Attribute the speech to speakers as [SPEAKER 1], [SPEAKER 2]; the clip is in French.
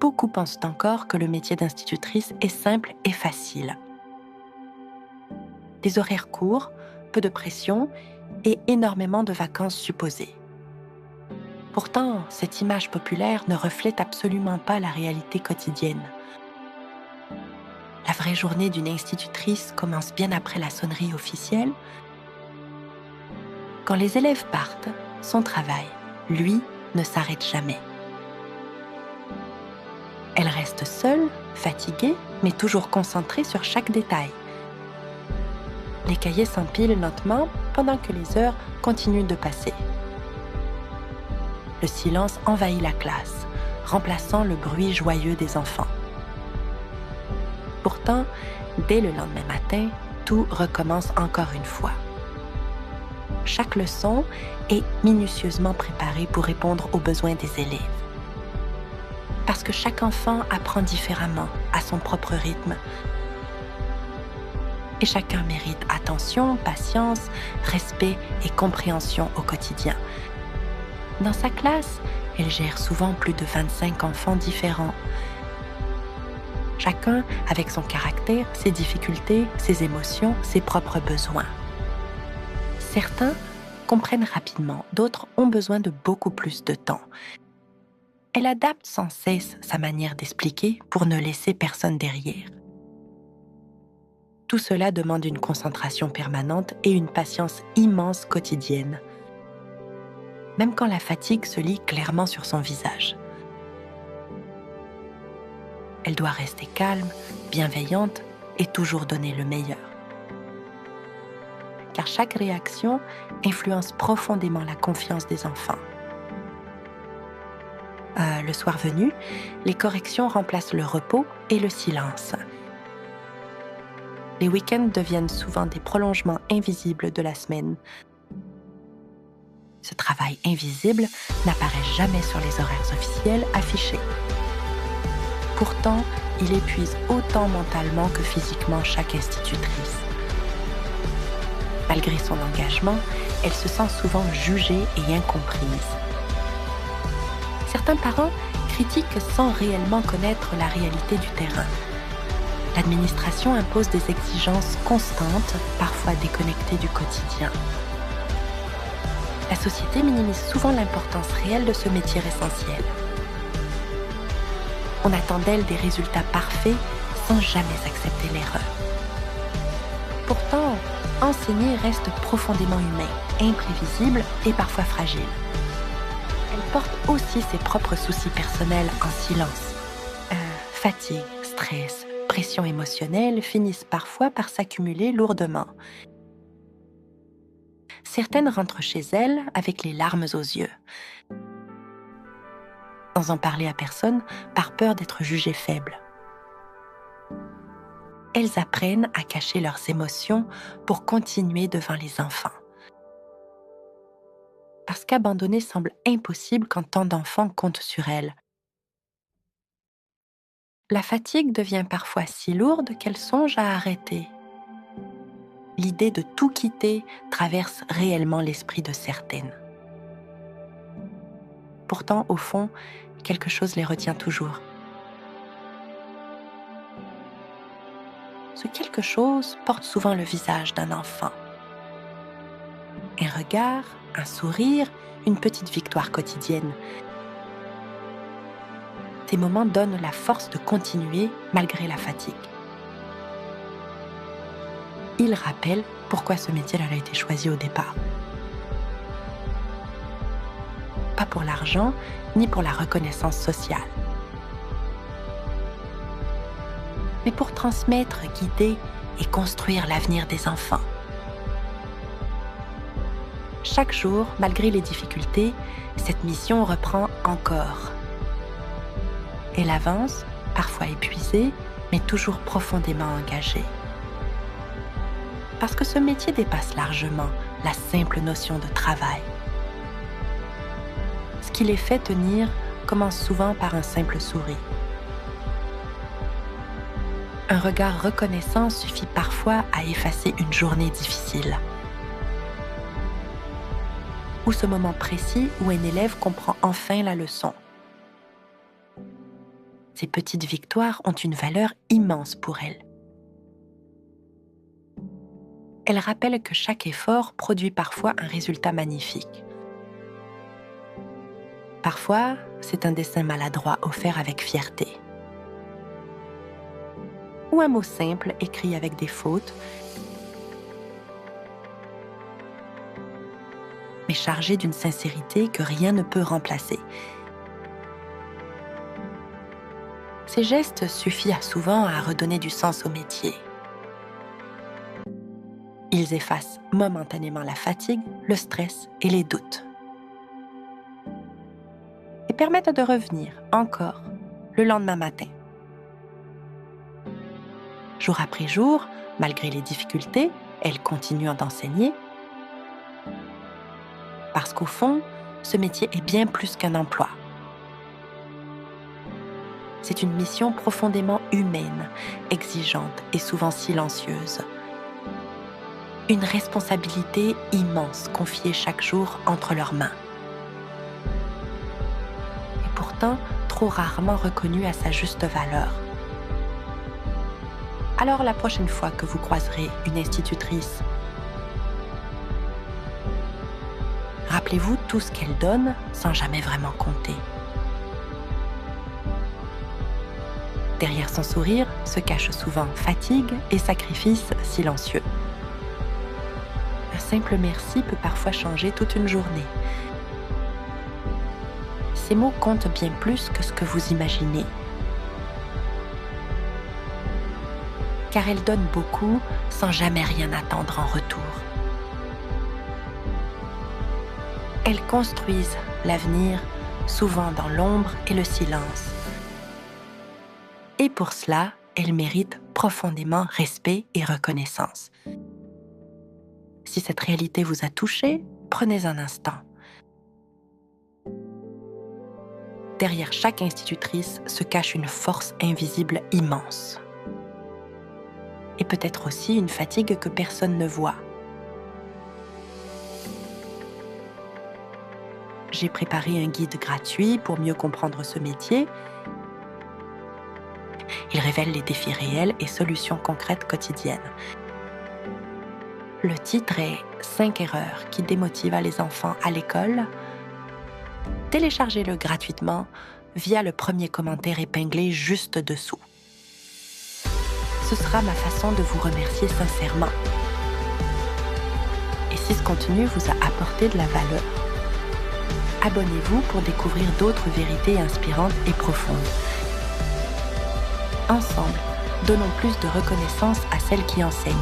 [SPEAKER 1] beaucoup pensent encore que le métier d'institutrice est simple et facile. Des horaires courts, peu de pression et énormément de vacances supposées. Pourtant, cette image populaire ne reflète absolument pas la réalité quotidienne. La vraie journée d'une institutrice commence bien après la sonnerie officielle. Quand les élèves partent, son travail, lui, ne s'arrête jamais. Elle reste seule, fatiguée, mais toujours concentrée sur chaque détail. Les cahiers s'empilent lentement pendant que les heures continuent de passer. Le silence envahit la classe, remplaçant le bruit joyeux des enfants. Pourtant, dès le lendemain matin, tout recommence encore une fois. Chaque leçon est minutieusement préparée pour répondre aux besoins des élèves. Parce que chaque enfant apprend différemment, à son propre rythme. Et chacun mérite attention, patience, respect et compréhension au quotidien. Dans sa classe, elle gère souvent plus de 25 enfants différents. Chacun avec son caractère, ses difficultés, ses émotions, ses propres besoins. Certains comprennent rapidement, d'autres ont besoin de beaucoup plus de temps. Elle adapte sans cesse sa manière d'expliquer pour ne laisser personne derrière. Tout cela demande une concentration permanente et une patience immense quotidienne, même quand la fatigue se lit clairement sur son visage. Elle doit rester calme, bienveillante et toujours donner le meilleur. Car chaque réaction influence profondément la confiance des enfants. Le soir venu, les corrections remplacent le repos et le silence. Les week-ends deviennent souvent des prolongements invisibles de la semaine. Ce travail invisible n'apparaît jamais sur les horaires officiels affichés. Pourtant, il épuise autant mentalement que physiquement chaque institutrice. Malgré son engagement, elle se sent souvent jugée et incomprise. Certains parents critiquent sans réellement connaître la réalité du terrain. L'administration impose des exigences constantes, parfois déconnectées du quotidien. La société minimise souvent l'importance réelle de ce métier essentiel. On attend d'elle des résultats parfaits sans jamais accepter l'erreur. Pourtant, enseigner reste profondément humain, imprévisible et parfois fragile. Elle porte aussi ses propres soucis personnels en silence. Fatigue, stress, pression émotionnelle finissent parfois par s'accumuler lourdement. Certaines rentrent chez elles avec les larmes aux yeux, sans en parler à personne par peur d'être jugées faibles. Elles apprennent à cacher leurs émotions pour continuer devant les enfants. Parce qu'abandonner semble impossible quand tant d'enfants comptent sur elles. La fatigue devient parfois si lourde qu'elles songent à arrêter. L'idée de tout quitter traverse réellement l'esprit de certaines. Pourtant, au fond, quelque chose les retient toujours. Ce quelque chose porte souvent le visage d'un enfant. Un regard, un sourire, une petite victoire quotidienne. Ces moments donnent la force de continuer malgré la fatigue. Ils rappellent pourquoi ce métier a été choisi au départ. Pas pour l'argent, ni pour la reconnaissance sociale, mais pour transmettre, guider et construire l'avenir des enfants. Chaque jour, malgré les difficultés, cette mission reprend encore. Elle avance, parfois épuisée, mais toujours profondément engagée. Parce que ce métier dépasse largement la simple notion de travail. Ce qui les fait tenir commence souvent par un simple sourire. Un regard reconnaissant suffit parfois à effacer une journée difficile. Ou ce moment précis où un élève comprend enfin la leçon. Ces petites victoires ont une valeur immense pour elle. Elle rappelle que chaque effort produit parfois un résultat magnifique. Parfois, c'est un dessin maladroit offert avec fierté. Ou un mot simple écrit avec des fautes, mais chargé d'une sincérité que rien ne peut remplacer. Ces gestes suffisent souvent à redonner du sens au métier. Ils effacent momentanément la fatigue, le stress et les doutes. Et permettent de revenir encore le lendemain matin. Jour après jour, malgré les difficultés, elle continue d'enseigner. Parce qu'au fond, ce métier est bien plus qu'un emploi. C'est une mission profondément humaine, exigeante et souvent silencieuse. Une responsabilité immense confiée chaque jour entre leurs mains. Et pourtant, trop rarement reconnue à sa juste valeur. Alors la prochaine fois que vous croiserez une institutrice, rappelez-vous tout ce qu'elle donne sans jamais vraiment compter. Derrière son sourire se cachent souvent fatigue et sacrifices silencieux. Un simple merci peut parfois changer toute une journée. Ces mots comptent bien plus que ce que vous imaginez. Car elles donnent beaucoup sans jamais rien attendre en retour. Elles construisent l'avenir, souvent dans l'ombre et le silence. Et pour cela, elles méritent profondément respect et reconnaissance. Si cette réalité vous a touché, prenez un instant. Derrière chaque institutrice se cache une force invisible immense. Et peut-être aussi une fatigue que personne ne voit. J'ai préparé un guide gratuit pour mieux comprendre ce métier. Il révèle les défis réels et solutions concrètes quotidiennes. Le titre est « 5 erreurs qui démotivent les enfants à l'école ». Téléchargez-le gratuitement via le premier commentaire épinglé juste dessous. Ce sera ma façon de vous remercier sincèrement. Et si ce contenu vous a apporté de la valeur, abonnez-vous pour découvrir d'autres vérités inspirantes et profondes. Ensemble, donnons plus de reconnaissance à celles qui enseignent.